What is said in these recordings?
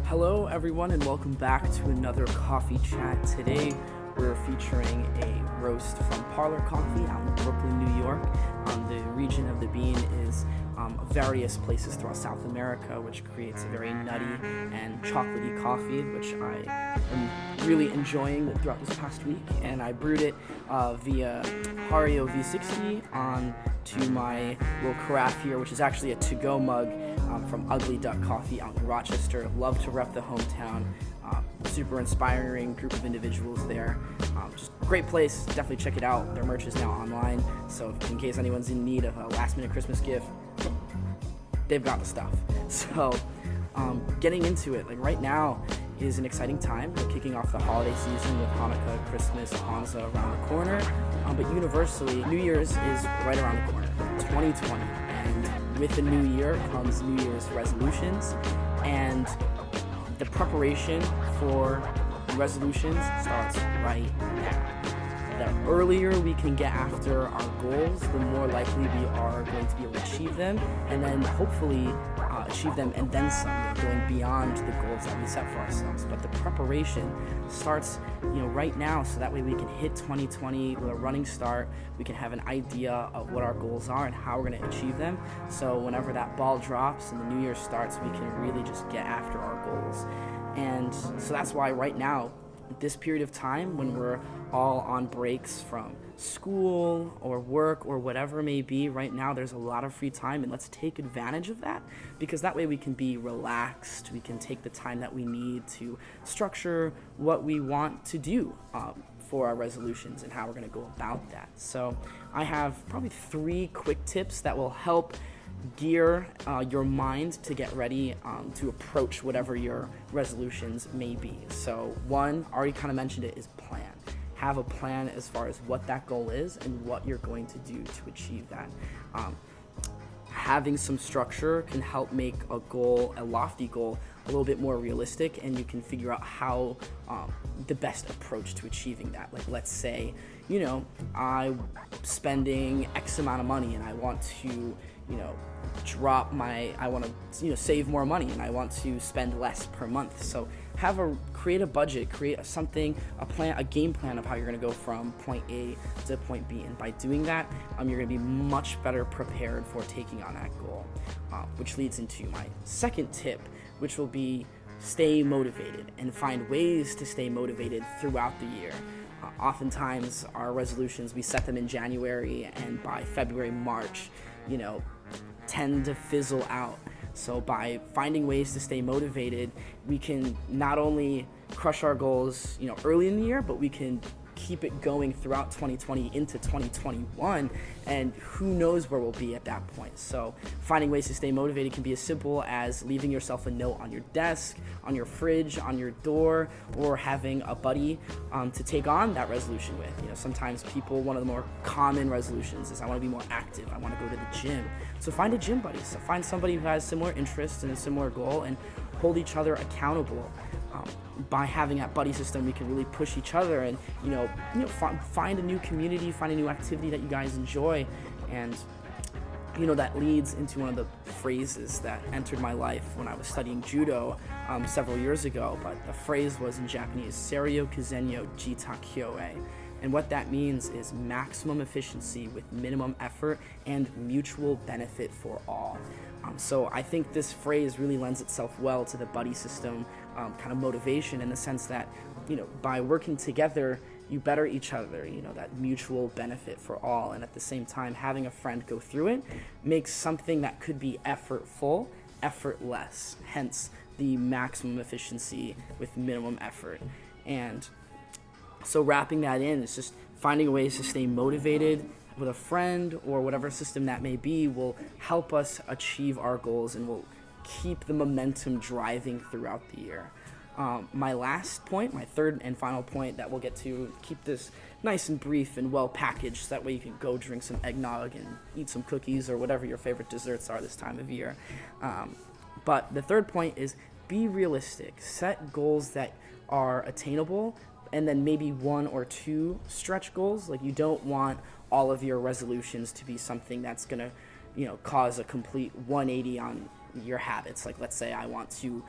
Hello, everyone, and welcome back to another coffee chat. Today, we're featuring a roast from Parlor Coffee out in Brooklyn, New York. The region of the bean is various places throughout South America, which creates a very nutty and chocolatey coffee, which I am really enjoying throughout this past week. And I brewed it via Hario V60 on to my little carafe here, which is actually a to-go mug from Ugly Duck Coffee out in Rochester. Love to rep the hometown. Super inspiring group of individuals there. Just great place. Definitely check it out. Their merch is now online, so in case anyone's in need of a last-minute Christmas gift, they've got the stuff. So getting into it, like right now is an exciting time. We're kicking off the holiday season with Hanukkah, Christmas, Kwanzaa around the corner. But universally, New Year's is right around the corner, 2020. And with the new year comes New Year's resolutions. And the preparation for resolutions starts right now. The earlier we can get after our goals, the more likely we are going to be able to achieve them, and then hopefully achieve them and then some, going beyond the goals that we set for ourselves. But the preparation starts, right now, so that way we can hit 2020 with a running start. We can have an idea of what our goals are and how we're going to achieve them. So whenever that ball drops and the new year starts, we can really just get after our goals. And so that's why right now, this period of time when we're all on breaks from school or work or whatever it may be, right now there's a lot of free time, and let's take advantage of that, because that way we can be relaxed. We can take the time that we need to structure what we want to do for our resolutions and how we're going to go about that. So I have probably 3 quick tips that will help gear your mind to get ready to approach whatever your resolutions may be. So one, already kind of mentioned it, is plan. Have a plan as far as what that goal is and what you're going to do to achieve that. Having some structure can help make a goal, a lofty goal, a little bit more realistic, and you can figure out how the best approach to achieving that. Like, let's say, I'm spending X amount of money and I want to, I want to, save more money and I want to spend less per month. So create a budget, create a plan, a game plan of how you're going to go from point A to point B. And by doing that, you're going to be much better prepared for taking on that goal, which leads into my second tip, which will be stay motivated and find ways to stay motivated throughout the year. Oftentimes our resolutions, we set them in January, and by February, March, tend to fizzle out. So by finding ways to stay motivated, we can not only crush our goals, early in the year, but we can keep it going throughout 2020 into 2021, and who knows where we'll be at that point. So finding ways to stay motivated can be as simple as leaving yourself a note on your desk, on your fridge, on your door, or having a buddy to take on that resolution with. Sometimes one of the more common resolutions is I want to be more active, I want to go to the gym. So find a gym buddy, so find somebody who has similar interests and a similar goal, and hold each other accountable. By having that buddy system, we can really push each other and find a new community, find a new activity that you guys enjoy. And that leads into one of the phrases that entered my life when I was studying judo several years ago. But the phrase was in Japanese, Seiryo Kuzenyo Jita Kyoe. And what that means is maximum efficiency with minimum effort and mutual benefit for all. So I think this phrase really lends itself well to the buddy system kind of motivation, in the sense that, by working together, you better each other, that mutual benefit for all. And at the same time, having a friend go through it makes something that could be effortful, effortless, hence the maximum efficiency with minimum effort. And so wrapping that in, is just finding ways to stay motivated with a friend or whatever system that may be will help us achieve our goals and will keep the momentum driving throughout the year. My last point, my third and final point that we'll get to, keep this nice and brief and well packaged, so that way you can go drink some eggnog and eat some cookies or whatever your favorite desserts are this time of year. But the third point is be realistic. Set goals that are attainable, and then maybe 1 or 2 stretch goals. Like, you don't want all of your resolutions to be something that's going to cause a complete 180 on your habits. Like, let's say I want to,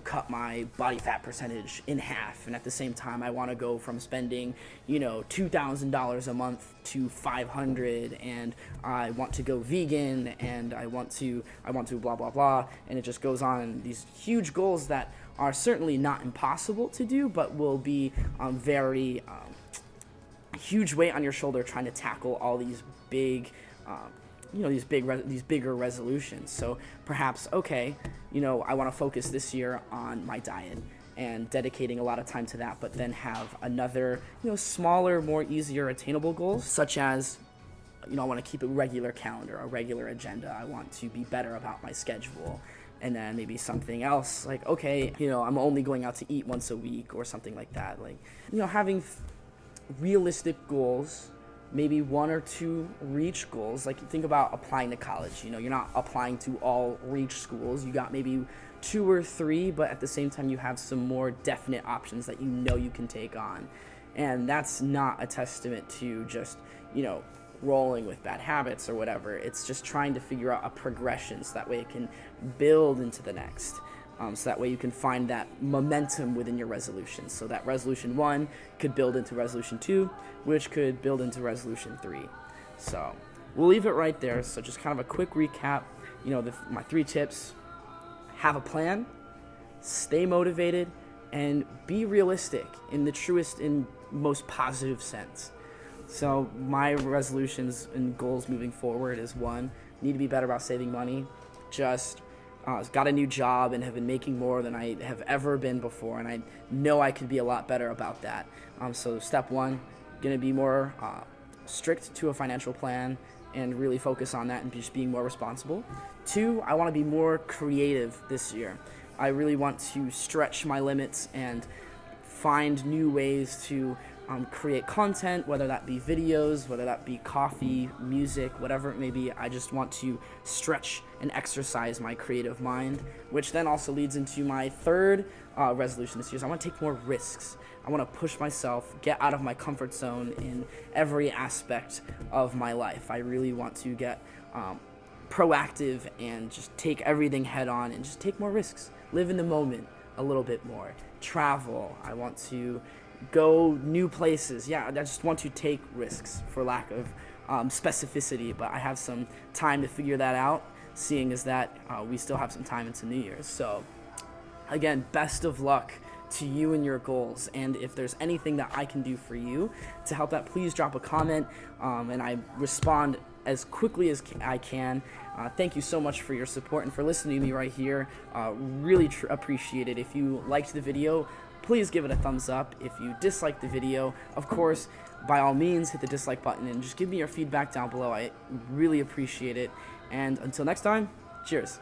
cut my body fat percentage in half, and at the same time I want to go from spending, $2,000 a month to 500, and I want to go vegan, and I want to blah blah blah, and it just goes on. These huge goals that are certainly not impossible to do, but will be very huge weight on your shoulder trying to tackle all these big these bigger resolutions. So perhaps, okay, I want to focus this year on my diet and dedicating a lot of time to that, but then have another, smaller, more easier attainable goals, such as, I want to keep a regular calendar, a regular agenda. I want to be better about my schedule. And then maybe something else like, okay, I'm only going out to eat once a week or something like that. Like, having realistic goals, maybe 1 or 2 reach goals. Like, think about applying to college. You're not applying to all reach schools. You got maybe 2 or 3, but at the same time you have some more definite options that you can take on. And that's not a testament to just, rolling with bad habits or whatever. It's just trying to figure out a progression so that way it can build into the next. So that way you can find that momentum within your resolution. So that resolution 1 could build into resolution 2, which could build into resolution 3. So we'll leave it right there. So just kind of a quick recap. My 3 tips: have a plan, stay motivated, and be realistic in the truest and most positive sense. So my resolutions and goals moving forward is 1, need to be better about saving money. Just got a new job and have been making more than I have ever been before, and I know I could be a lot better about that. So step 1, going to be more strict to a financial plan and really focus on that and just being more responsible. 2, I want to be more creative this year. I really want to stretch my limits and find new ways to create content, whether that be videos, whether that be coffee, music, whatever it may be. I just want to stretch and exercise my creative mind, which then also leads into my 3rd resolution this year. So I want to take more risks. I want to push myself, get out of my comfort zone in every aspect of my life. I really want to get proactive and just take everything head on and just take more risks. Live in the moment a little bit more. Travel. I want to go new places. I just want to take risks, for lack of specificity, but I have some time to figure that out, seeing as that we still have some time into New Year's. So again, best of luck to you and your goals, and if there's anything that I can do for you to help that, please drop a comment, and I respond as quickly as I can. Thank you so much for your support and for listening to me right here. Really appreciate it. If you liked the video, please give it a thumbs up. If you disliked the video, of course, by all means, hit the dislike button and just give me your feedback down below. I really appreciate it. And until next time, cheers.